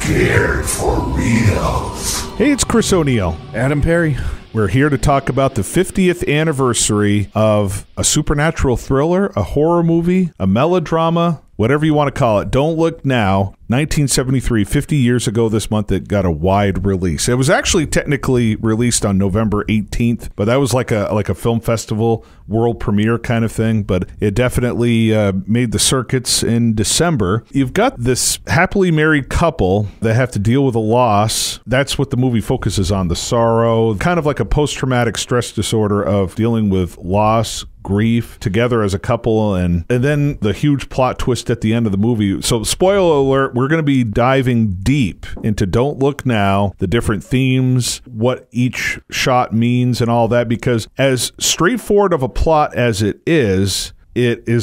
scared for reals. Hey, it's Chris O'Neill. Adam Perry. We're here to talk about the 50th anniversary of a supernatural thriller, a horror movie, a melodrama, whatever you want to call it. Don't Look Now. 1973, 50 years ago this month, it got a wide release. It was actually technically released on November 18th, but that was like a film festival world premiere kind of thing, but it definitely made the circuits in December. You've got this happily married couple that have to deal with a loss. That's what the movie focuses on, the sorrow, kind of like a post-traumatic stress disorder of dealing with loss, grief together as a couple, and then the huge plot twist at the end of the movie. So spoiler alert, we're going to be diving deep into Don't Look Now, the different themes, what each shot means and all that, because as straightforward of a plot as it is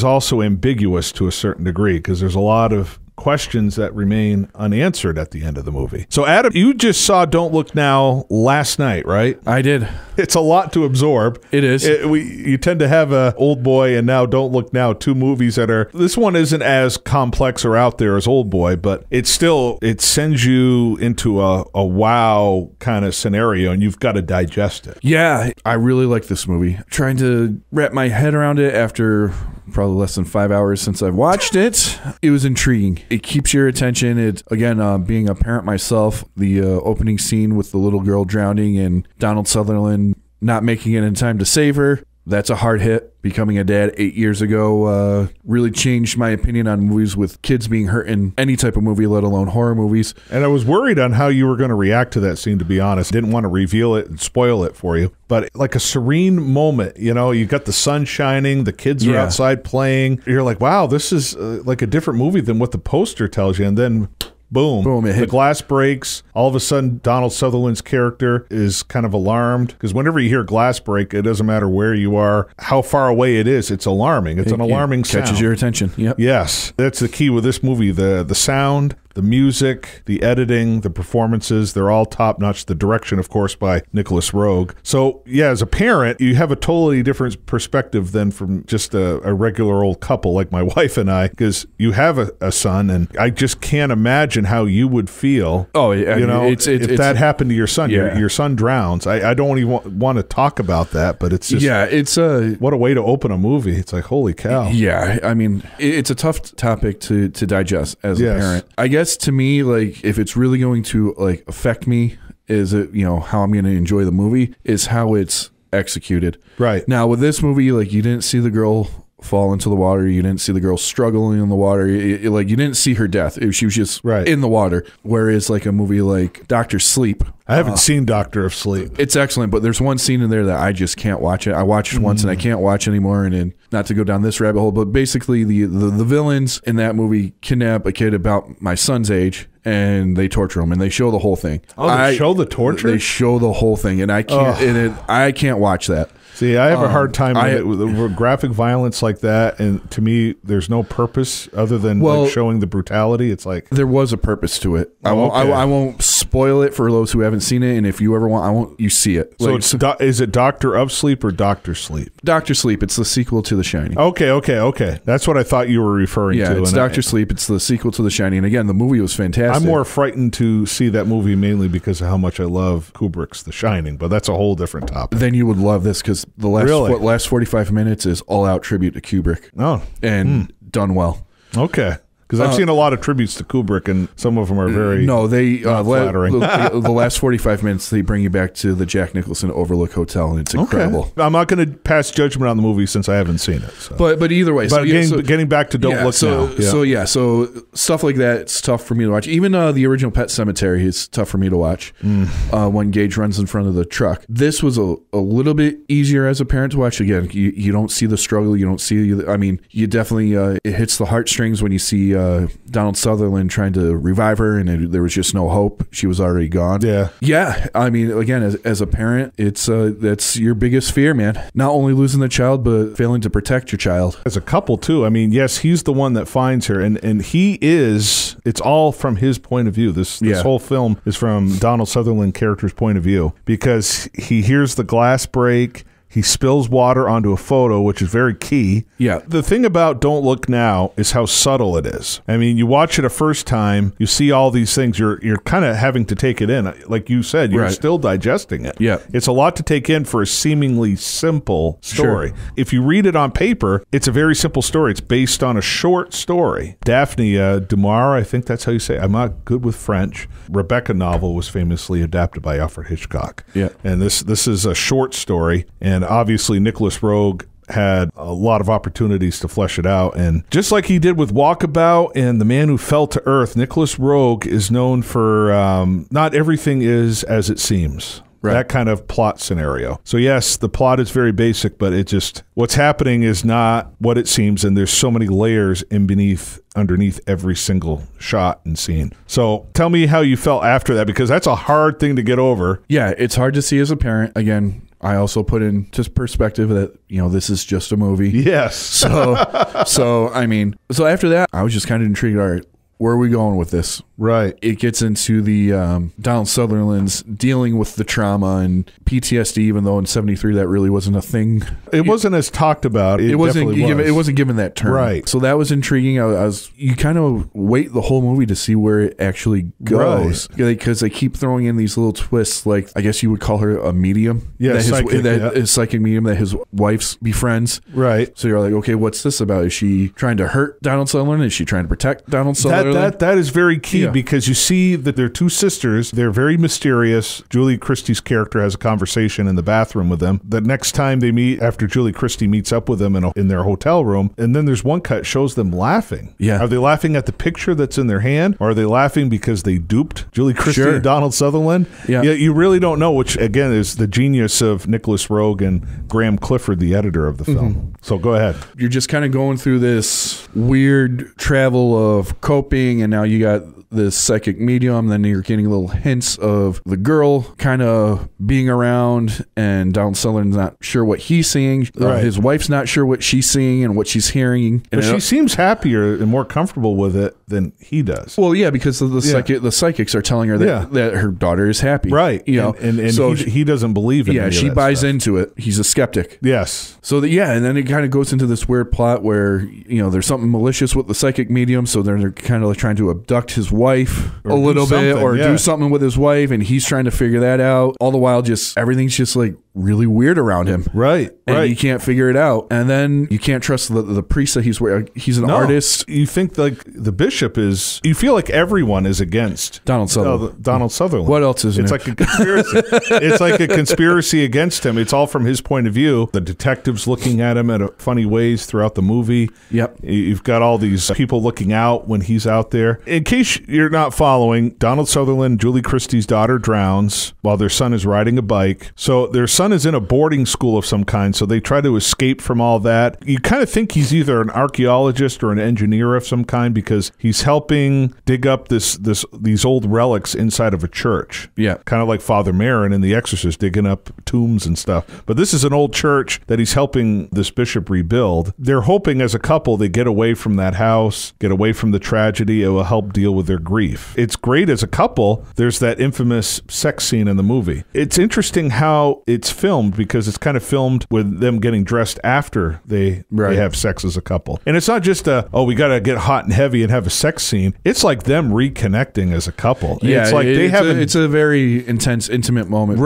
also ambiguous to a certain degree, because there's a lot of questions that remain unanswered at the end of the movie. So Adam, you just saw Don't Look Now last night, right? I did. It's a lot to absorb. It is. You tend to have a Old Boy and now Don't Look Now, two movies that are, this one isn't as complex or out there as Old Boy, but it sends you into a wow kind of scenario, and you've got to digest it. Yeah, I really like this movie. Trying to wrap my head around it after probably less than 5 hours since I've watched it. It was intriguing. It keeps your attention. It, again, being a parent myself, the opening scene with the little girl drowning and Donald Sutherland not making it in time to save her. That's a hard hit. Becoming a dad 8 years ago really changed my opinion on movies with kids being hurt in any type of movie, let alone horror movies. And I was worried on how you were going to react to that scene, to be honest. Didn't want to reveal it and spoil it for you. But like a serene moment, you know, you got the sun shining, the kids are outside playing. You're like, wow, this is like a different movie than what the poster tells you. And then boom, the glass breaks. All of a sudden, Donald Sutherland's character is kind of alarmed, because whenever you hear glass break, it doesn't matter where you are, how far away it is. It's alarming. It's an alarming sound. Catches your attention. Yep. Yes. That's the key with this movie. The sound, the music, the editing, the performances, they're all top-notch. The direction, of course, by Nicholas Roeg. So, yeah, as a parent, you have a totally different perspective than from just a regular old couple like my wife and I, because you have a son, and I just can't imagine how you would feel. Oh, yeah. If that happened to your son, your son drowns. I don't even want to talk about that, but it's just, what a way to open a movie. It's like, holy cow. Yeah, I mean, it's a tough topic to digest as a parent. I guess to me, like, if it's really going to like affect me, is it, you know, how I'm going to enjoy the movie is how it's executed. Right. Now with this movie, like, you didn't see the girl fall into the water. You didn't see the girl struggling in the water. You didn't see her death. She was just in the water. Whereas like a movie like Dr. Sleep. I haven't seen Doctor of Sleep. It's excellent, but there's one scene in there that I just can't watch it. I watched it once and I can't watch anymore. And not to go down this rabbit hole, but basically the villains in that movie kidnap a kid about my son's age, and they torture him, and they show the whole thing. Oh, they show the torture? They show the whole thing, and I can't. I can't watch that. See, I have a hard time with graphic violence like that, and to me, there's no purpose other than like showing the brutality. It's like there was a purpose to it. I won't spoil it for those who haven't seen it, and if you ever want, you see it. So is it Doctor of Sleep or Doctor Sleep? Doctor Sleep. It's the sequel to The Shining. Okay. That's what I thought you were referring to. Yeah, it's Doctor Sleep. It's the sequel to The Shining. And again, the movie was fantastic. I'm more frightened to see that movie mainly because of how much I love Kubrick's The Shining, but that's a whole different topic. Then you would love this, because the last 45 minutes is all-out tribute to Kubrick. Oh. And done well. Okay. Because I've seen a lot of tributes to Kubrick, and some of them are very flattering. The last 45 minutes, they bring you back to the Jack Nicholson Overlook Hotel, and it's incredible. Okay. I'm not going to pass judgment on the movie since I haven't seen it. So. But either way. But getting back to Don't Look Now. So stuff like that, it's tough for me to watch. Even the original Pet Sematary is tough for me to watch when Gage runs in front of the truck. This was a little bit easier as a parent to watch. Again, you don't see the struggle. You don't see, you definitely, it hits the heartstrings when you see Donald Sutherland trying to revive her, and there was just no hope. She was already gone. Yeah. I mean, again, as a parent, it's that's your biggest fear, man. Not only losing the child, but failing to protect your child. As a couple too. I mean, yes, he's the one that finds her, and it's all from his point of view. This whole film is from Donald Sutherland character's point of view, because he hears the glass break. He spills water onto a photo, which is very key. Yeah. The thing about Don't Look Now is how subtle it is. I mean, you watch it a first time, you see all these things, you're kind of having to take it in. Like you said, you're still digesting it. Yeah. It's a lot to take in for a seemingly simple story. Sure. If you read it on paper, it's a very simple story. It's based on a short story. Daphne du Maurier, I think that's how you say it. I'm not good with French. Rebecca novel was famously adapted by Alfred Hitchcock. Yeah. And this is a short story, and obviously Nicholas Roeg had a lot of opportunities to flesh it out. And just like he did with Walkabout and The Man Who Fell to Earth, Nicholas Roeg is known for not everything is as it seems. Right. That kind of plot scenario. So yes, the plot is very basic, but it just, what's happening is not what it seems, and there's so many layers underneath every single shot and scene. So tell me how you felt after that, because that's a hard thing to get over. Yeah, it's hard to see as a parent. Again, I also put in just perspective that, this is just a movie. Yes. So after that, I was just kind of intrigued. All right, where are we going with this? Right. It gets into the Donald Sutherland's dealing with the trauma and PTSD, even though in 73 that really wasn't a thing. It wasn't as talked about. It wasn't given that term. Right. So that was intriguing. You kind of wait the whole movie to see where it actually goes. Because they keep throwing in these little twists, like I guess you would call her a medium. Yeah, a psychic medium that his wife's befriends. Right. So you're like, okay, what's this about? Is she trying to hurt Donald Sutherland? Is she trying to protect Donald Sutherland? That is very key. Because you see that they're two sisters. They're very mysterious. Julie Christie's character has a conversation in the bathroom with them. The next time they meet, after Julie Christie meets up with them in their hotel room, and then there's one cut shows them laughing. Yeah. Are they laughing at the picture that's in their hand, or are they laughing because they duped Julie Christie and Donald Sutherland? Yeah. You really don't know, which, again, is the genius of Nicholas Roeg and Graham Clifford, the editor of the film. Mm-hmm. So go ahead. You're just kind of going through this weird travel of coping, and now you got this psychic medium, then you're getting little hints of the girl kind of being around, and Donald Sutherland's not sure what he's seeing. Right. His wife's not sure what she's seeing and what she's hearing. But she seems happier and more comfortable with it than he does. Well, yeah, because the psychics are telling her that her daughter is happy. Right. And so he doesn't believe in it. Yeah, she buys into it. He's a skeptic. Yes. So and then it kind of goes into this weird plot where, there's something malicious with the psychic medium, so they're kind of like trying to abduct his wife a little bit, or do something with his wife, and he's trying to figure that out. All the while, everything's just like really weird around him. Right. And you can't figure it out. And then you can't trust the priest that he's wearing. He's an artist. You think like the bishop is, you feel like everyone is against Donald Sutherland. Donald Sutherland. What else is it? It's like a conspiracy. It's like a conspiracy against him. It's all from his point of view. The detectives looking at him in funny ways throughout the movie. Yep. You've got all these people looking out when he's out there. In case you're not following, Donald Sutherland, Julie Christie's daughter, drowns while their son is riding a bike. So their son is in a boarding school of some kind, so they try to escape from all that. You kind of think he's either an archaeologist or an engineer of some kind, because he's helping dig up these old relics inside of a church. Yeah. Kind of like Father Merrin in The Exorcist, digging up tombs and stuff. But this is an old church that he's helping this bishop rebuild. They're hoping as a couple they get away from that house, get away from the tragedy. It will help deal with their grief. It's great as a couple. There's that infamous sex scene in the movie. It's interesting how it's filmed, because it's kind of filmed with them getting dressed after they have sex as a couple. And it's not just we got to get hot and heavy and have a sex scene. It's like them reconnecting as a couple. Yeah, it's like it's a very intense, intimate moment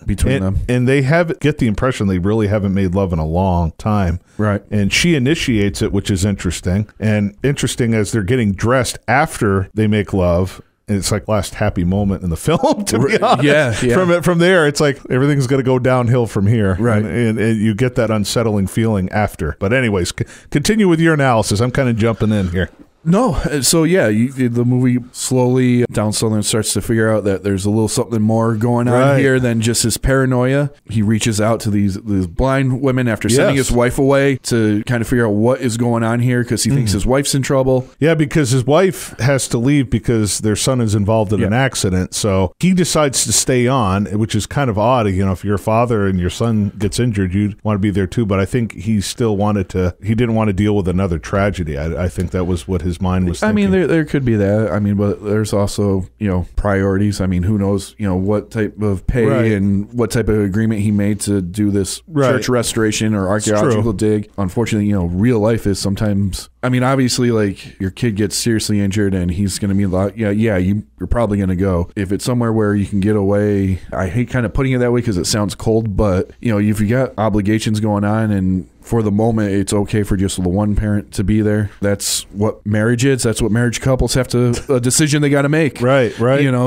between them. And they get the impression they really haven't made love in a long time. Right. And she initiates it, which is interesting. And interesting as they're getting dressed after they make love. And it's like last happy moment in the film, to be honest. Yeah. From there, it's like everything's going to go downhill from here. Right. And you get that unsettling feeling after. But anyways, continue with your analysis. I'm kind of jumping in here. No. So, the movie slowly, Donald Sutherland starts to figure out that there's a little something more going on here than just his paranoia. He reaches out to these blind women after sending his wife away to kind of figure out what is going on here, because he thinks his wife's in trouble. Yeah, because his wife has to leave because their son is involved in an accident. So he decides to stay on, which is kind of odd. If you're a father and your son gets injured, you'd want to be there too. But I think he still he didn't want to deal with another tragedy. I think that was what his mind was I thinking. mean, there could be that. I mean, but there's also, priorities. I mean, who knows, what type of pay and what type of agreement he made to do this church restoration or archaeological dig. Unfortunately, real life is sometimes, I mean, obviously, like, your kid gets seriously injured and he's going to be like, you're probably going to go. If it's somewhere where you can get away, I hate kind of putting it that way because it sounds cold, but, if you got obligations going on and for the moment, it's okay for just the one parent to be there. That's what marriage is. That's what marriage couples have to, a decision they got to make. Right.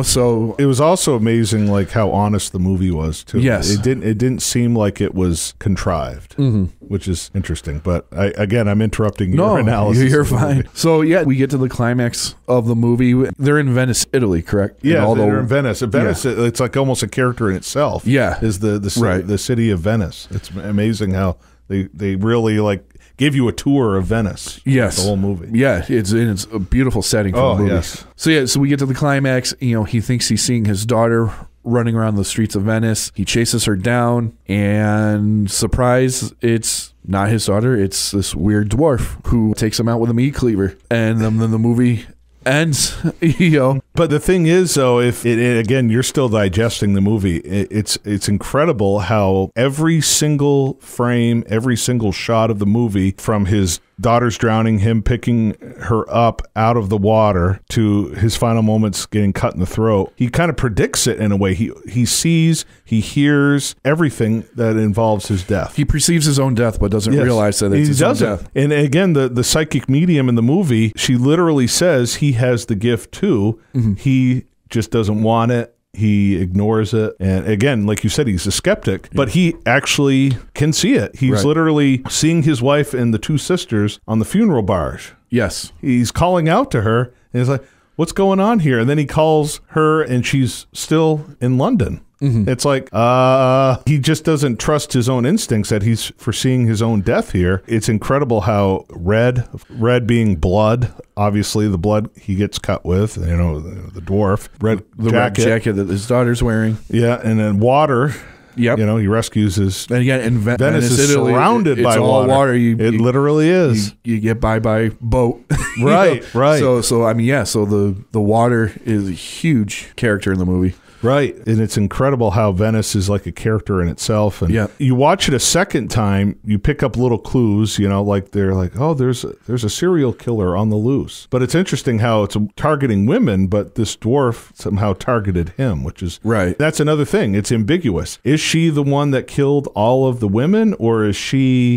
So it was also amazing, like, how honest the movie was, too. Yes. It didn't seem like it was contrived, which is interesting. But I'm interrupting your analysis. You're fine. So, we get to the climax of the movie. They're in Venice, Italy, correct? Yeah, they're in Venice. Venice, it's like almost a character in itself. Yeah. Is the city of Venice. It's amazing how they really like give you a tour of Venice. Yes, the whole movie. Yeah, it's a beautiful setting for the movie. Yes. So we get to the climax. He thinks he's seeing his daughter running around the streets of Venice. He chases her down, and surprise, it's not his daughter. It's this weird dwarf who takes him out with a meat cleaver, and then the movie ends. But the thing is, though, if again, you're still digesting the movie. It's incredible how every single frame, every single shot of the movie, from his daughter's drowning, him picking her up out of the water, to his final moments getting cut in the throat, he kind of predicts it in a way. He sees, he hears everything that involves his death. He perceives his own death, but doesn't realize that it's his own death. And again, the psychic medium in the movie, she literally says he has the gift too. He just doesn't want it. He ignores it. And again, like you said, he's a skeptic, but he actually can see it. He's literally seeing his wife and the two sisters on the funeral barge. Yes. He's calling out to her, and he's like, what's going on here? And then he calls her, and she's still in London. It's like he just doesn't trust his own instincts, that he's foreseeing his own death here. It's incredible how red being blood, obviously the blood he gets cut with, the dwarf, red jacket that his daughter's wearing. Yeah, and then water. Yep. He rescues his... And again, in Venice is Italy, surrounded by it's all water. It literally is. You get by boat. Right. So I mean, so the water is a huge character in the movie. Right. And it's incredible how Venice is like a character in itself. And you watch it a second time, you pick up little clues, like they're like, oh, there's a serial killer on the loose. But it's interesting how it's targeting women, but this dwarf somehow targeted him, which is... Right. That's another thing. It's ambiguous. Is she the one that killed all of the women, or is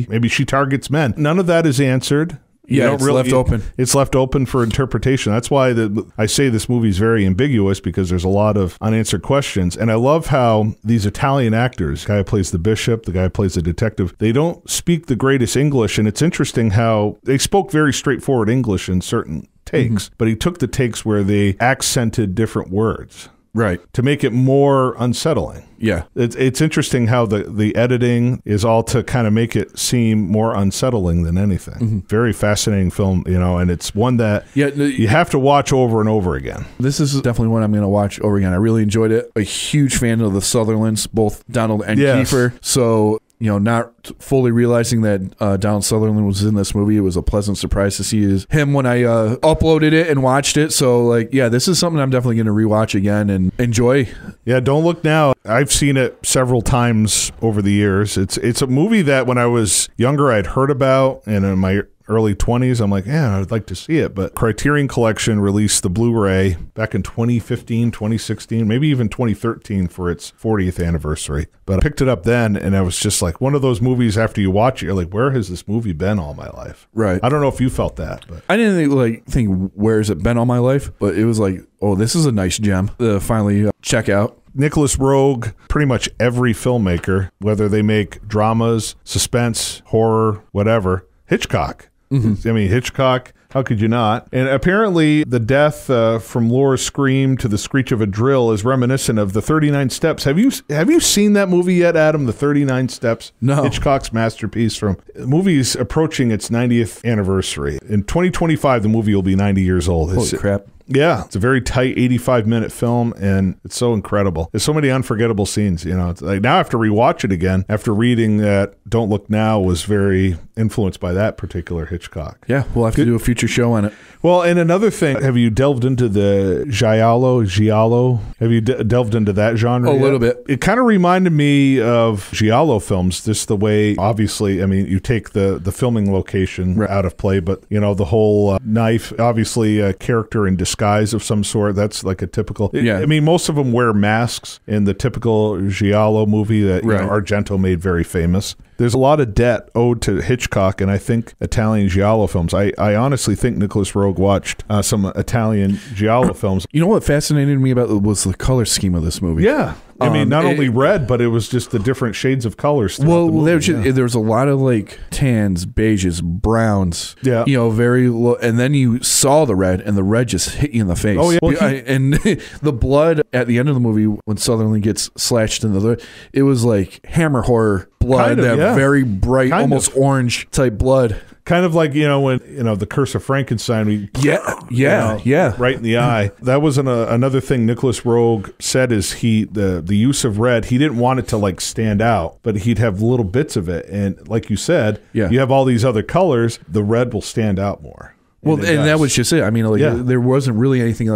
maybe she targets men? None of that is answered. It's left open. It's left open for interpretation. That's why I say this movie is very ambiguous, because there's a lot of unanswered questions. And I love how these Italian actors, the guy who plays the bishop, the guy who plays the detective, they don't speak the greatest English. And it's interesting how they spoke very straightforward English in certain takes, but he took the takes where they accented different words. Right. To make it more unsettling. Yeah. It's interesting how the editing is all to kind of make it seem more unsettling than anything. Very fascinating film, and it's one that you have to watch over and over again. This is definitely one I'm going to watch over again. I really enjoyed it. A huge fan of the Sutherlands, both Donald and Kiefer. So... not fully realizing that Donald Sutherland was in this movie. It was a pleasant surprise to see him when I uploaded it and watched it. So, this is something I'm definitely going to rewatch again and enjoy. Yeah, Don't Look Now. I've seen it several times over the years. It's a movie that when I was younger, I'd heard about, and in my early 20s, I'm like, I'd like to see it. But Criterion Collection released the Blu-ray back in 2015, 2016, maybe even 2013 for its 40th anniversary. But I picked it up then, and I was just like, one of those movies after you watch it, you're like, where has this movie been all my life? Right. I don't know if you felt that. But I didn't think where has it been all my life? But it was like, oh, this is a nice gem to finally check out. Nicholas Roeg, pretty much every filmmaker, whether they make dramas, suspense, horror, whatever, Hitchcock. I mean, Hitchcock, how could you not? And apparently the death from Laura's scream to the screech of a drill is reminiscent of the 39 Steps. Have you seen that movie yet, Adam? The 39 Steps? No. Hitchcock's masterpiece. The movie's approaching its 90th anniversary. In 2025, the movie will be 90 years old. Holy crap. Yeah, it's a very tight 85-minute film, and it's so incredible. There's so many unforgettable scenes. You know, it's like now I have to rewatch it again after reading that Don't Look Now was very influenced by that particular Hitchcock. Yeah, we'll have to do a future show on it. Well, and another thing, have you delved into the giallo? Have you delved into that genre? A little bit. It kind of reminded me of giallo films, just the way, obviously, I mean, you take the filming location out of play, but, you know, the whole knife, obviously a character in disguise of some sort, that's like a typical, I mean, most of them wear masks in the typical giallo movie that you know, Argento made very famous. There's a lot of debt owed to Hitchcock, and I think Italian giallo films. I honestly think Nicholas Roeg watched some Italian giallo films. You know what fascinated me about it was the color scheme of this movie. Yeah. I mean, not only red, but it was just the different shades of colors. Well, there was a lot of like tans, beiges, browns. Yeah, you know, very low. And then you saw the red, and the red just hit you in the face. Oh yeah, well, and the blood at the end of the movie when Sutherland gets slashed in the, it was like Hammer horror blood, very bright, almost orange type blood. Kind of like, you know, when, you know, the Curse of Frankenstein. Right in the eye. That was another thing Nicholas Roeg said is the use of red, he didn't want it to like stand out, but he'd have little bits of it. And like you said, you have all these other colors, the red will stand out more. Well, and that was just it. I mean, like there wasn't really anything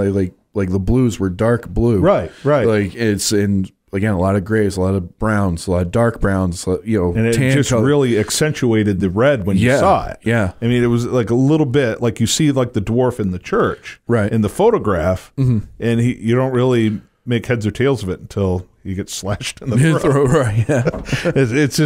like the blues were dark blue. Right. Like it's in... Again, a lot of grays, a lot of browns, a lot of dark browns, you know, and it just really accentuated the red when you saw it. Yeah, I mean, it was like a little bit like you see like the dwarf in the church, in the photograph, and you don't really make heads or tails of it until he gets slashed in the throat. It's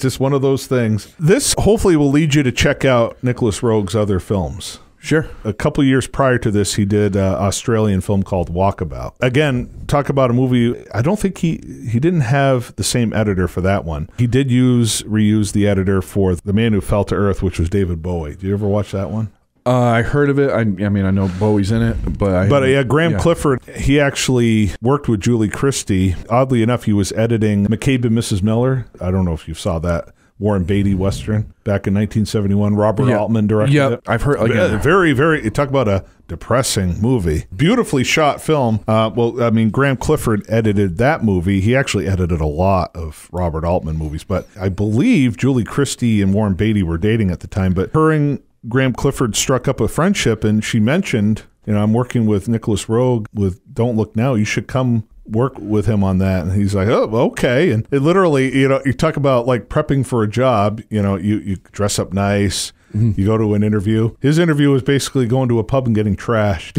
just one of those things. This hopefully will lead you to check out Nicholas Roeg's other films. Sure. A couple of years prior to this, he did an Australian film called Walkabout. Again, talk about a movie. I don't think he didn't have the same editor for that one. He did reuse the editor for The Man Who Fell to Earth, which was David Bowie. Did you ever watch that one? I heard of it. I mean, I know Bowie's in it, but Graham Clifford, he actually worked with Julie Christie. Oddly enough, he was editing McCabe and Mrs. Miller. I don't know if you saw that. Warren Beatty Western back in 1971. Robert Altman directed it. I've heard. Very, very, talk about a depressing movie. Beautifully shot film. Well, I mean, Graham Clifford edited that movie. He actually edited a lot of Robert Altman movies, but I believe Julie Christie and Warren Beatty were dating at the time, but her and Graham Clifford struck up a friendship, and she mentioned, you know, I'm working with Nicholas Roeg with Don't Look Now. You should come work with him on that. And he's like, oh, okay. And it literally, you know, you talk about like prepping for a job, you know, you dress up nice, you go to an interview. His interview was basically going to a pub and getting trashed.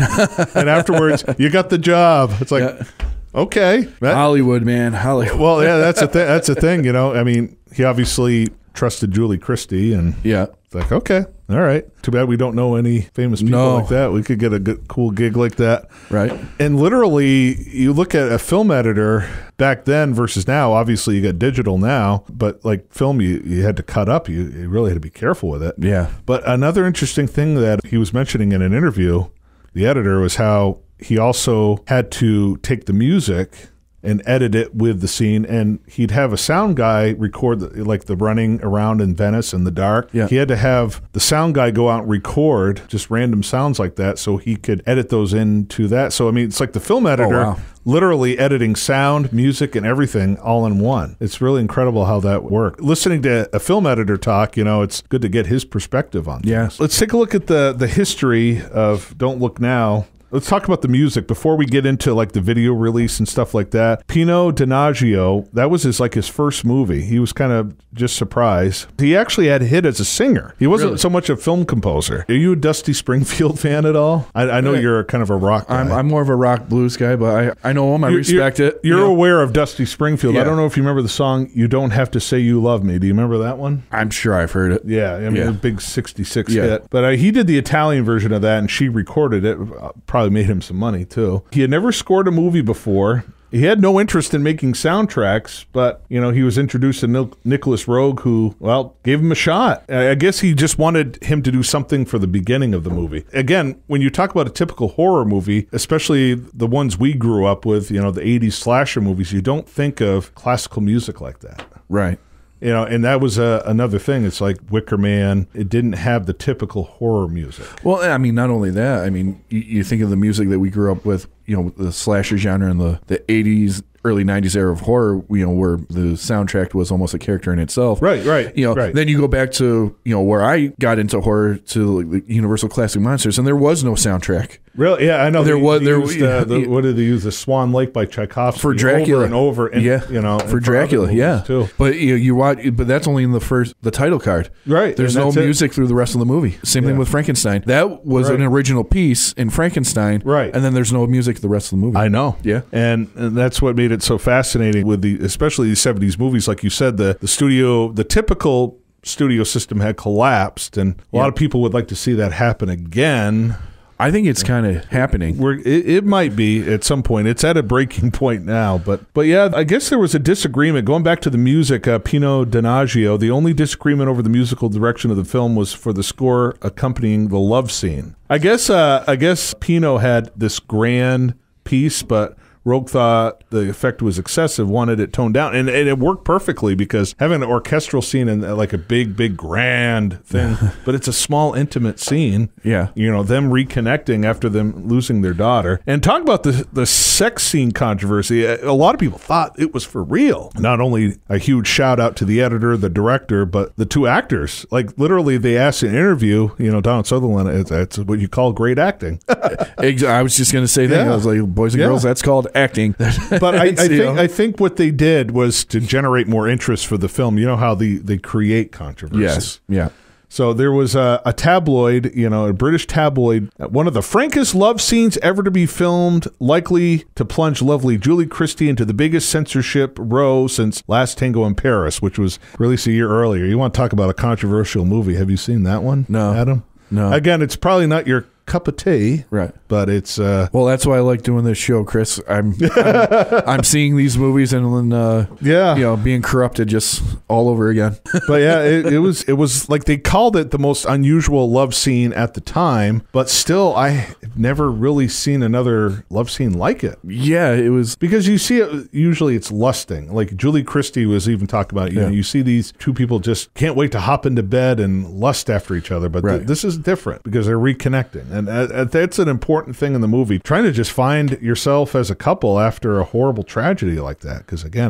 And afterwards, you got the job. It's like, okay. Hollywood, man. Hollywood. Well, yeah, that's a thing, you know. I mean, he obviously trusted Julie Christie, and it's like, okay, all right. Too bad we don't know any famous people like that. We could get a good, cool gig like that. Right. And literally, you look at a film editor back then versus now. Obviously, you got digital now, but like film, you had to cut up. You really had to be careful with it. Yeah. But another interesting thing that he was mentioning in an interview, the editor, was how he also had to take the music and edit it with the scene, and he'd have a sound guy record like the running around in Venice in the dark. Yeah. He had to have the sound guy go out and record just random sounds like that so he could edit those into that. So, I mean, it's like the film editor literally editing sound, music, and everything all in one. It's really incredible how that worked. Listening to a film editor talk, you know, it's good to get his perspective on things. Let's take a look at the history of Don't Look Now. Let's talk about the music before we get into like the video release and stuff like that. Pino Donaggio, that was his first movie. He was kind of just surprised. He actually had a hit as a singer. He wasn't so much a film composer. Are you a Dusty Springfield fan at all? I know you're kind of a rock guy. I'm more of a rock blues guy, but I know him. I respect it. You're aware of Dusty Springfield. I don't know if you remember the song "You Don't Have to Say You Love Me." Do you remember that one? I'm sure I've heard it. Yeah, I mean, a big 66 hit. But he did the Italian version of that, and she recorded it. Probably made him some money too. He had never scored a movie before. He had no interest in making soundtracks, but, you know, he was introduced to Nicholas Roeg, who, well, gave him a shot. I guess he just wanted him to do something for the beginning of the movie. Again, when you talk about a typical horror movie, especially the ones we grew up with, you know, the 80s slasher movies, you don't think of classical music like that. Right. You know, and that was another thing. It's like Wicker Man. It didn't have the typical horror music. Well, I mean, not only that. I mean, you think of the music that we grew up with, you know, the slasher genre in the 80s, early 90s era of horror, you know, where the soundtrack was almost a character in itself. Right. You know, right. Then you go back to, you know, where I got into horror, to the Universal Classic Monsters, and there was no soundtrack. Really? Yeah, I know. What did they use? The Swan Lake by Tchaikovsky for Dracula over and over. And, you know, for Dracula. Yeah, too. But you watch, but that's only in the title card. Right. There's no music through the rest of the movie. Same thing with Frankenstein. That was an original piece in Frankenstein. Right. And then there's no music the rest of the movie. I know. Yeah. And that's what made it so fascinating with especially these 70s movies. Like you said, the typical studio system had collapsed, and a lot of people would like to see that happen again. I think it's kind of happening. It might be at some point. It's at a breaking point now. But yeah, I guess there was a disagreement. Going back to the music, Pino Donaggio, the only disagreement over the musical direction of the film was for the score accompanying the love scene. I guess Pino had this grand piece, but Rogue thought the effect was excessive, wanted it toned down, and it worked perfectly, because having an orchestral scene and like a big grand thing, but it's a small intimate scene. Yeah, you know, them reconnecting after them losing their daughter. And talk about the sex scene controversy. A lot of people thought it was for real. Not only a huge shout out to the editor, the director, but the two actors. Like literally, they asked in an interview, you know, Donald Sutherland, it's what you call great acting. I was just going to say that. I was like, boys and girls, that's called acting. But I think what they did was to generate more interest for the film. You know how they create controversy. Yes. Yeah. So there was a tabloid, you know, a British tabloid, one of the frankest love scenes ever to be filmed, likely to plunge lovely Julie Christie into the biggest censorship row since Last Tango in Paris, which was released a year earlier. You want to talk about a controversial movie? Have you seen that one? No. Adam? No. Again, it's probably not your cup of tea, right? But it's well, that's why I like doing this show, Chris. I'm seeing these movies and then you know, being corrupted just all over again. But yeah, it was like they called it the most unusual love scene at the time, but still I've never really seen another love scene like it. Yeah, it was, because you see it, usually it's lusting. Like Julie Christie was even talking about it. You know, you see these two people just can't wait to hop into bed and lust after each other, but this is different because they're reconnecting. And that's an important thing in the movie. Trying to just find yourself as a couple after a horrible tragedy like that. Because again,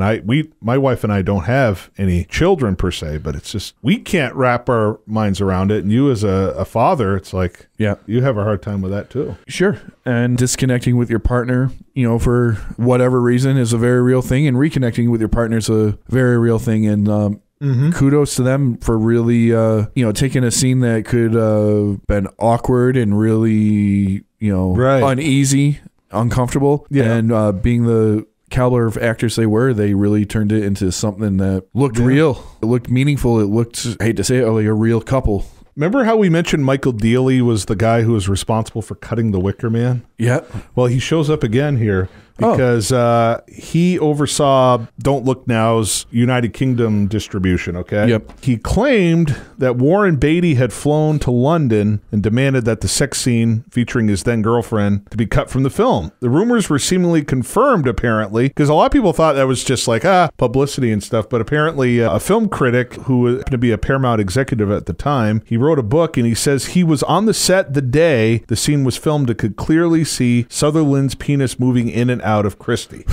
my wife and I don't have any children per se, but it's just, we can't wrap our minds around it. And you as a father, it's like, you have a hard time with that too. Sure. And disconnecting with your partner, you know, for whatever reason is a very real thing. And reconnecting with your partner is a very real thing. And, kudos to them for really, you know, taking a scene that could been awkward and really, you know, uneasy, uncomfortable, and being the caliber of actors they were, they really turned it into something that looked real. It looked meaningful. It looked, I hate to say it, like a real couple. Remember how we mentioned Michael Dealey was the guy who was responsible for cutting the Wicker Man? Yeah. Well, he shows up again here because he oversaw Don't Look Now's United Kingdom distribution, okay? Yep. He claimed that Warren Beatty had flown to London and demanded that the sex scene featuring his then-girlfriend to be cut from the film. The rumors were seemingly confirmed, apparently, because a lot of people thought that was just like, publicity and stuff, but apparently a film critic who happened to be a Paramount executive at the time, he wrote a book and he says he was on the set the day the scene was filmed and could clearly see Sutherland's penis moving in and out of Christie.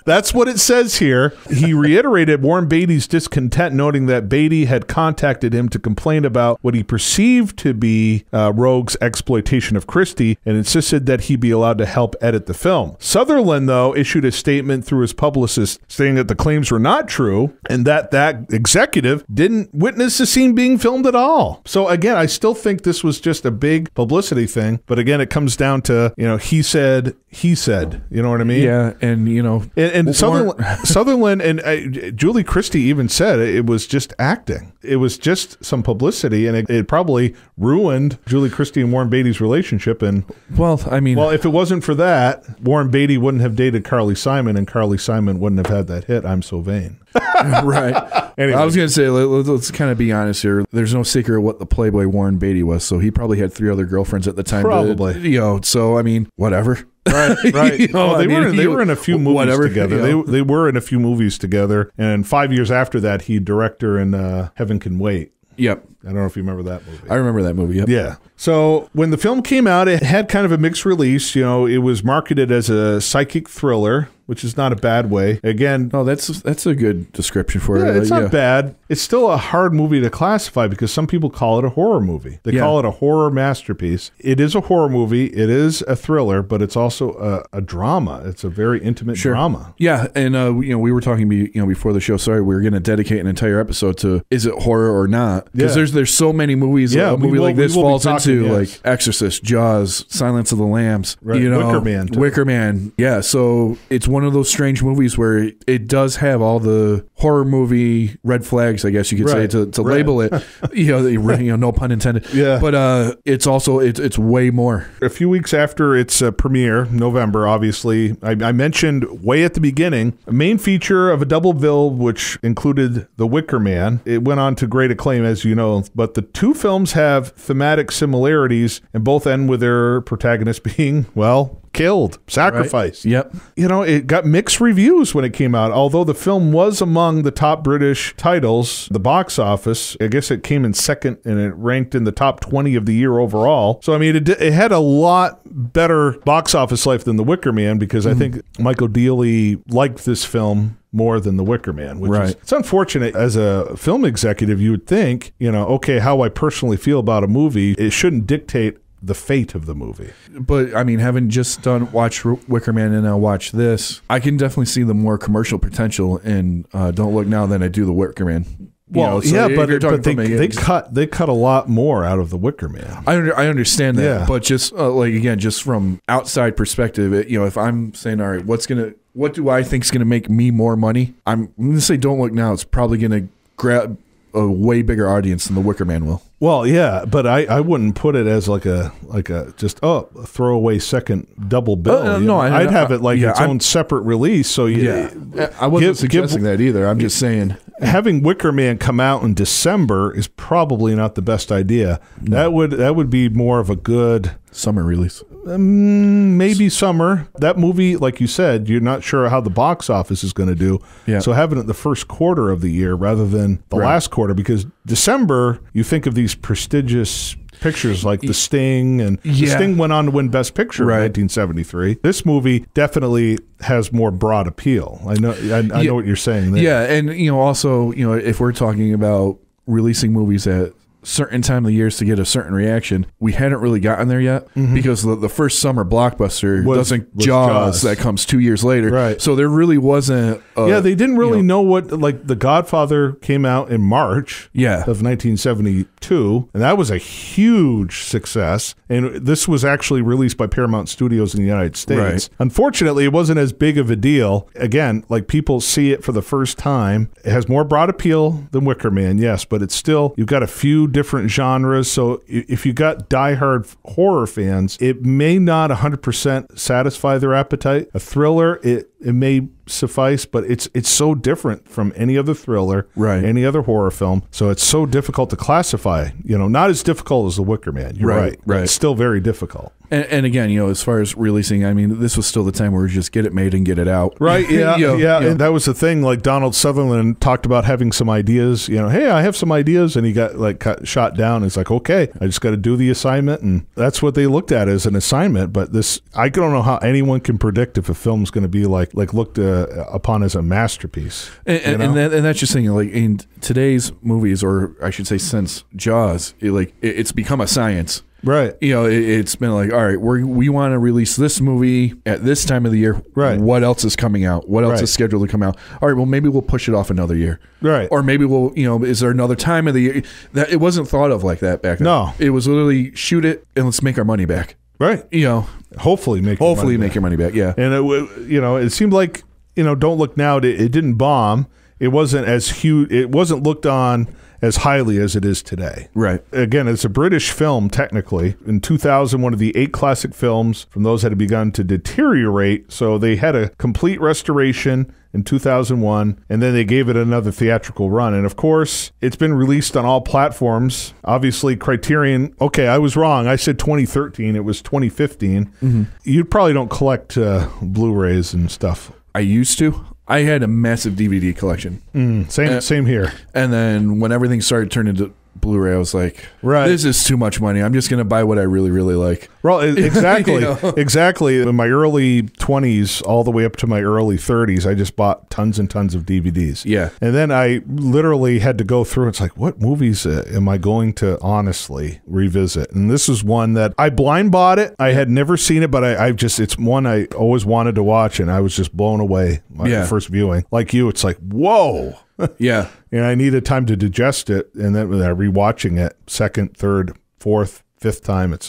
That's what it says here. He reiterated Warren Beatty's discontent, noting that Beatty had contacted him to complain about what he perceived to be Rogue's exploitation of Christie and insisted that he be allowed to help edit the film. Sutherland, though, issued a statement through his publicist saying that the claims were not true and that executive didn't witness the scene being filmed at all. So again, I still think this was just a big publicity thing. But again, it comes down to, you know, he said, you know what I mean? Yeah. And, you know, and Sutherland and Julie Christie even said it was just acting. It was just some publicity, and it probably ruined Julie Christie and Warren Beatty's relationship. And if it wasn't for that, Warren Beatty wouldn't have dated Carly Simon, and Carly Simon wouldn't have had that hit, I'm So Vain. Right. Anyway. I was going to say, let's kind of be honest here. There's no secret what the Playboy Warren Beatty was, so he probably had 3 other girlfriends at the time. Probably. So, I mean, whatever. Right. You know, They were in a few movies whatever, together. you know. They were in a few movies together, and 5 years after that, he director in Heaven Can Wait. Yep. I don't know if you remember that movie. I remember that movie. Yep. Yeah. So when the film came out, it had kind of a mixed release. You know, it was marketed as a psychic thriller, which is not a bad way. Again, No, that's a good description for yeah, it. it's not bad. It's still a hard movie to classify because some people call it a horror movie. They call it a horror masterpiece. It is a horror movie. It is a thriller, but it's also a drama. It's a very intimate drama. Yeah, and you know, we were talking before the show. Sorry, we were going to dedicate an entire episode to is it horror or not? Because there's so many movies. Yeah, a movie like this falls into yes. like Exorcist, Jaws, Silence of the Lambs. Right. You know, Wicker Man, too. Wicker Man. Yeah, so it's one of those strange movies where it does have all the horror movie red flags, I guess you could say, to label it. you know, no pun intended. Yeah. But it's also it's way more. A few weeks after its premiere, November, obviously, I mentioned way at the beginning, a main feature of a double bill, which included The Wicker Man. It went on to great acclaim, as you know, but the two films have thematic similarities and both end with their protagonist being, well, killed, sacrificed. Right. Yep. You know, it got mixed reviews when it came out. Although the film was among the top British titles, the box office, I guess it came in second and it ranked in the top 20 of the year overall. So, I mean, it had a lot better box office life than The Wicker Man because I think Michael Dealey liked this film more than The Wicker Man, which is, it's unfortunate. As a film executive, you would think, you know, okay, how I personally feel about a movie, it shouldn't dictate the fate of the movie. But I mean, having just watched Wicker Man and now watch this, I can definitely see the more commercial potential in Don't Look Now than I do the Wicker Man. Well, but they cut a lot more out of the Wicker Man. I understand that, but just like again, just from outside perspective, if I'm saying, all right, what do I think is gonna make me more money? I'm gonna say Don't Look Now. It's probably gonna grab a way bigger audience than the Wicker Man will. Well, yeah, but I wouldn't put it as like a a throwaway second double bill. I'd have it like its own separate release. So I wasn't suggesting that either. I'm just saying having Wicker Man come out in December is probably not the best idea. No. That would be more of a good summer release. Maybe summer. That movie, like you said, you're not sure how the box office is going to do. Yeah. So having it the first quarter of the year rather than the last quarter, because December, you think of these prestigious pictures like The Sting, and The Sting went on to win Best Picture in 1973. This movie definitely has more broad appeal. I know what you're saying there. Yeah, and also, if we're talking about releasing movies at certain time of the years to get a certain reaction, we hadn't really gotten there yet because the first summer blockbuster was Jaws that comes 2 years later. Right. So there really wasn't they didn't really know what, like, The Godfather came out in March of 1972, and that was a huge success, and this was actually released by Paramount Studios in the United States. Right. Unfortunately, it wasn't as big of a deal. Again, like, people see it for the first time. It has more broad appeal than Wicker Man, yes, but it's still, you've got a few different genres. So if you got diehard horror fans, it may not 100% satisfy their appetite. A thriller, it may suffice, but it's so different from any other thriller, any other horror film. So it's so difficult to classify. Not as difficult as The Wicker Man. You're right. It's still very difficult. And again, as far as releasing, I mean, this was still the time where we just get it made and get it out. Right. Yeah. And that was the thing. Like, Donald Sutherland talked about having some ideas. Hey, I have some ideas, and he got shot down. It's like, okay, I just got to do the assignment, and that's what they looked at as an assignment. But I don't know how anyone can predict if a film's going to be like looked upon as a masterpiece. And that's just saying, like, in today's movies, or I should say since Jaws, it's become a science. Right. It's been like, all right, we want to release this movie at this time of the year. Right. What else is coming out? What else is scheduled to come out? All right, well, maybe we'll push it off another year. Right. Or maybe we'll, is there another time of the year? That it wasn't thought of like that back then. No. It was literally shoot it and let's make our money back. Right. Hopefully make your money back. Yeah. And it seemed like, Don't Look Now, it didn't bomb. It wasn't as huge. It wasn't looked on as highly as it is today. Right. Again, it's a British film, technically. In 2000, one of the 8 classic films from those that had begun to deteriorate, so they had a complete restoration in 2001, and then they gave it another theatrical run. And of course, it's been released on all platforms. Obviously, Criterion, okay, I was wrong. I said 2013. It was 2015. You probably don't collect Blu-rays and stuff. I used to. I had a massive DVD collection. Same here. And then when everything started turning to Blu-ray, I was like, right, this is too much money. I'm just going to buy what I really, really like. Well, exactly. You know? Exactly. In my early 20s, all the way up to my early 30s, I just bought tons and tons of DVDs. Yeah. And then I literally had to go through. It's like, what movies am I going to honestly revisit? And this is one that I blind bought it. I had never seen it, but it's one I always wanted to watch, and I was just blown away my first viewing. Like you, it's like, whoa. Yeah. And I needed time to digest it, and then rewatching it second, third, fourth, fifth time, it's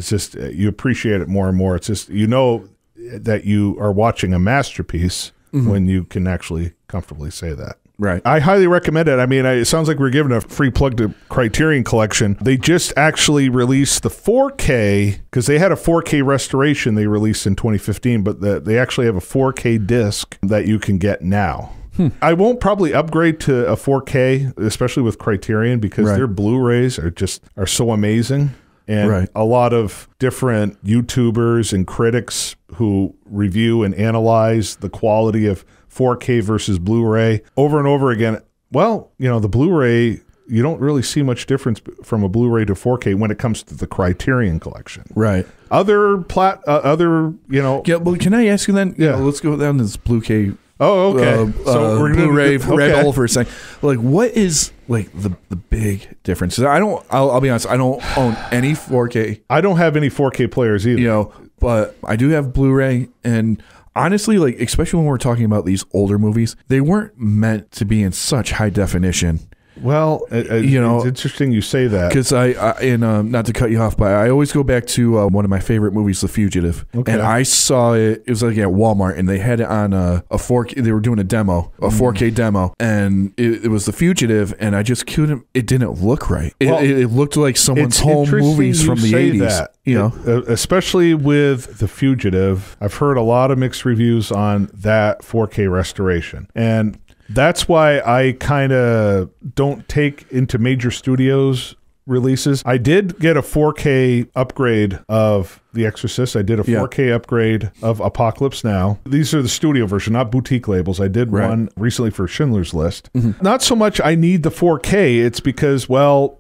just you appreciate it more and more. It's just, you know that you are watching a masterpiece when you can actually comfortably say that. Right. I highly recommend it. I mean, it sounds like we're giving a free plug to Criterion Collection. They just actually released the 4K, because they had a 4K restoration they released in 2015, but they actually have a 4K disc that you can get now. I won't probably upgrade to a 4K, especially with Criterion, because their Blu-rays are so amazing. And a lot of different YouTubers and critics who review and analyze the quality of 4K versus Blu-ray over and over again. Well, you know, the Blu-ray, you don't really see much difference from a Blu-ray to 4K when it comes to the Criterion Collection. Right. Other, you know. Yeah, well, can I ask you then? Yeah. Let's go down this Blu-ray. Oh, okay. So we're Blu-ray red hole for a second. Like, what is like the big difference? I'll be honest. I don't own any 4K. I don't have any 4K players either. You know, but I do have Blu-ray, and honestly, like, especially when we're talking about these older movies, they weren't meant to be in such high definition. Well, you know, it's interesting you say that, because not to cut you off, but I always go back to one of my favorite movies, The Fugitive. Okay. And I saw it. It was like at Walmart, and they had it on a 4K. They were doing a 4K demo, and it was The Fugitive, and I just couldn't. It didn't look right. It looked like someone's home movies from the 80s. You know, especially with The Fugitive, I've heard a lot of mixed reviews on that 4K restoration, and that's why I kind of don't take into major studios releases. I did get a 4K upgrade of The Exorcist. I did a 4K upgrade of Apocalypse Now. These are the studio version, not boutique labels. I did one recently for Schindler's List. Not so much I need the 4K. It's because, well,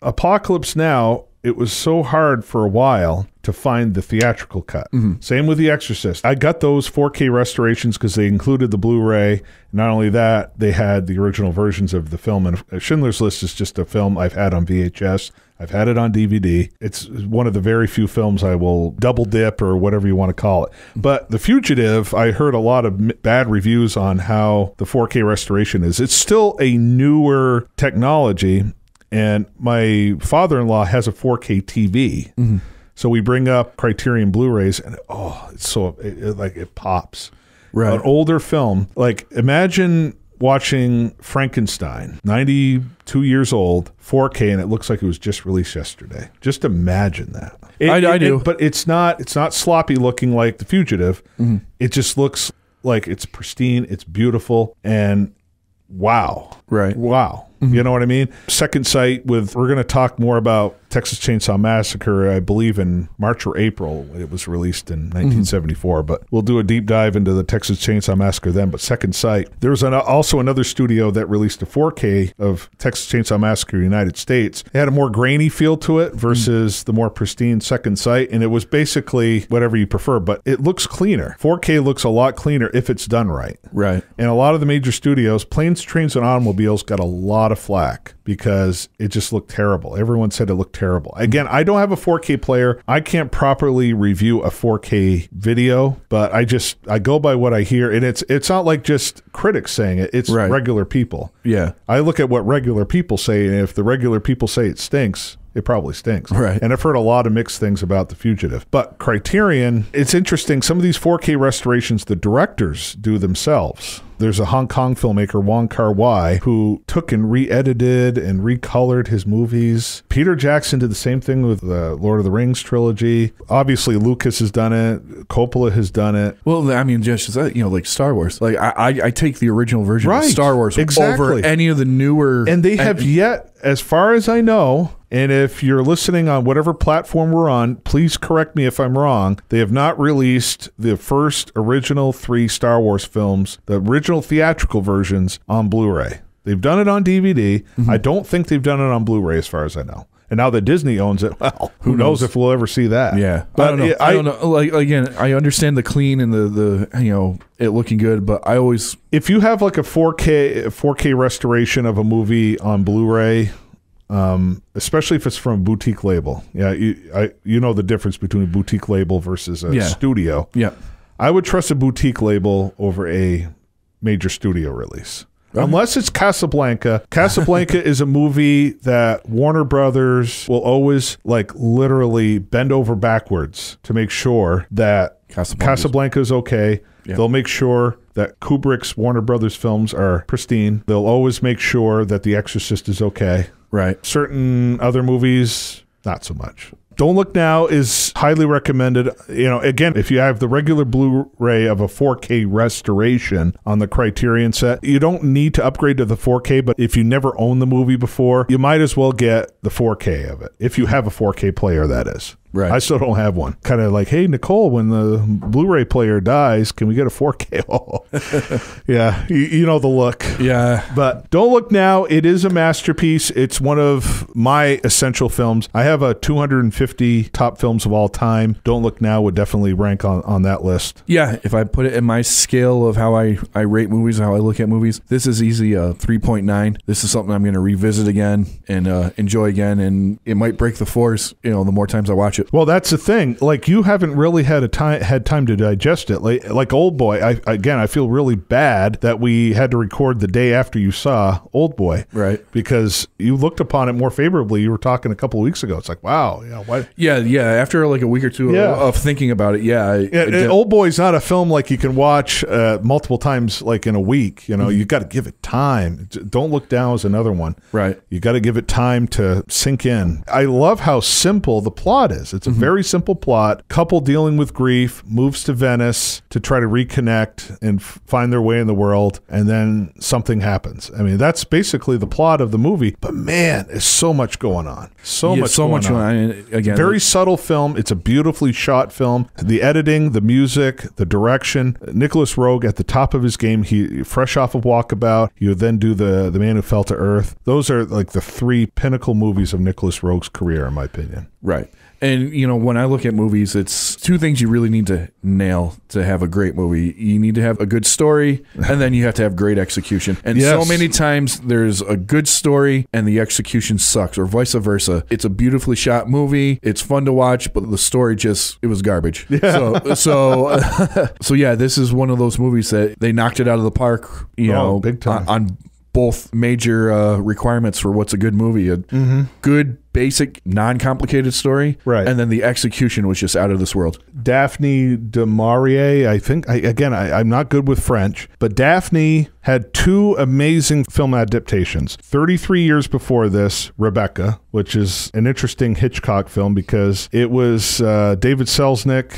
Apocalypse Now, it was so hard for a while to find the theatrical cut. Same with The Exorcist. I got those 4K restorations because they included the Blu-ray. Not only that, they had the original versions of the film. And Schindler's List is just a film I've had on VHS. I've had it on DVD. It's one of the very few films I will double dip or whatever you want to call it. But The Fugitive, I heard a lot of bad reviews on how the 4K restoration is. It's still a newer technology. And my father-in-law has a 4K TV. So we bring up Criterion Blu-rays, and it's so, it pops. Right. An older film. Like, imagine watching Frankenstein, 92 years old, 4K, and it looks like it was just released yesterday. Just imagine that. I do. But it's not sloppy looking like The Fugitive. It just looks like it's pristine, it's beautiful, and wow. Right. Wow. You know what I mean? Second Sight we're going to talk more about Texas Chainsaw Massacre, I believe in March or April. It was released in 1974, but we'll do a deep dive into the Texas Chainsaw Massacre then. But Second Sight, there was also another studio that released a 4K of Texas Chainsaw Massacre United States. It had a more grainy feel to it versus the more pristine Second Sight, and it was basically whatever you prefer, but it looks cleaner. 4K looks a lot cleaner if it's done right. Right. And a lot of the major studios, Planes, Trains, and Automobiles got a lot of flack because it just looked terrible. Everyone said it looked terrible. Again, I don't have a 4K player. I can't properly review a 4K video, but I go by what I hear, and it's not like just critics saying it. It's regular people. Yeah. I look at what regular people say, and if the regular people say it stinks, it probably stinks. Right. And I've heard a lot of mixed things about The Fugitive. But Criterion, it's interesting. Some of these 4K restorations, the directors do themselves. There's a Hong Kong filmmaker, Wong Kar-wai, who took and re-edited and recolored his movies. Peter Jackson did the same thing with the Lord of the Rings trilogy. Obviously, Lucas has done it. Coppola has done it. Well, I mean, just like Star Wars. Like I take the original version of Star Wars over any of the newer. And they have yet, as far as I know, and if you're listening on whatever platform we're on, please correct me if I'm wrong, they have not released the first original 3 Star Wars films, the original theatrical versions, on Blu-ray. They've done it on DVD. I don't think they've done it on Blu-ray as far as I know. And now that Disney owns it, well, who knows if we'll ever see that? Yeah, but I don't know. Like, again, I understand the clean and the it looking good, but I always, if you have like a 4K restoration of a movie on Blu-ray, especially if it's from a boutique label, you know the difference between a boutique label versus a studio. Yeah, I would trust a boutique label over a major studio release. Unless it's Casablanca. Casablanca is a movie that Warner Brothers will always like literally bend over backwards to make sure that Casablanca is okay. Yeah. They'll make sure that Kubrick's Warner Brothers films are pristine. They'll always make sure that The Exorcist is okay. Right. Certain other movies, not so much. Don't Look Now is highly recommended. Again, if you have the regular Blu-ray of a 4K restoration on the Criterion set, you don't need to upgrade to the 4K, but if you never owned the movie before, you might as well get the 4K of it. If you have a 4K player, that is. Right. I still don't have one. Kind of like, hey, Nicole, when the Blu-ray player dies, can we get a 4K? Oh. Yeah, you know the look. Yeah. But Don't Look Now, it is a masterpiece. It's one of my essential films. I have a 250 top films of all time. Don't Look Now would definitely rank on that list. Yeah, if I put it in my scale of how I rate movies and how I look at movies, this is easily a 3.9. This is something I'm going to revisit again and enjoy again, and it might break the force, the more times I watch it. Well, that's the thing. Like, you haven't really had time to digest it. Like Old Boy, I feel really bad that we had to record the day after you saw Old Boy, right? Because you looked upon it more favorably. You were talking a couple of weeks ago. It's like, wow, what? Yeah. After like a week or two of thinking about it, Old Boy's not a film like you can watch multiple times, like in a week. You got to give it time. Don't Look Down is another one, right? You got to give it time to sink in. I love how simple the plot is. It's a very simple plot. Couple dealing with grief, moves to Venice to try to reconnect and find their way in the world, and then something happens. I mean, that's basically the plot of the movie. But man, there's so much going on. So much going on. Again, very subtle film. It's a beautifully shot film. The editing, the music, the direction. Nicholas Roeg at the top of his game. He fresh off of Walkabout. You would then do the Man Who Fell to Earth. Those are like the 3 pinnacle movies of Nicholas Roeg's career, in my opinion. Right. And, when I look at movies, it's 2 things you really need to nail to have a great movie. You need to have a good story, and then you have to have great execution. And so many times there's a good story and the execution sucks, or vice versa. It's a beautifully shot movie. It's fun to watch, but the story it was garbage. Yeah. So yeah, this is one of those movies that they knocked it out of the park, big time. On both major requirements for what's a good movie. Good, basic, non-complicated story. Right. And then the execution was just out of this world. Daphne du Maurier, I think. I'm not good with French, but Daphne had 2 amazing film adaptations. 33 years before this, Rebecca, which is an interesting Hitchcock film because it was David Selznick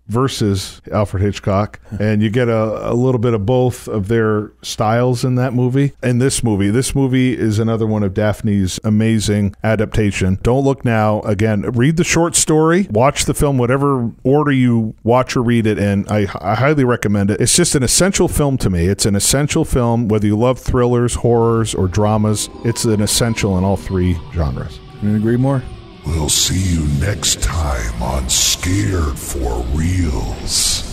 versus Alfred Hitchcock, and you get a little bit of both of their styles in that movie. And this movie is another one of Daphne's amazing adaptation. Don't Look Now, again, read the short story, watch the film, whatever order you watch or read it in. I highly recommend it. It's just an essential film to me. It's an essential film, whether you love thrillers, horrors, or dramas. It's an essential in all 3 genres. Couldn't agree more. We'll see you next time on Scared for Reals.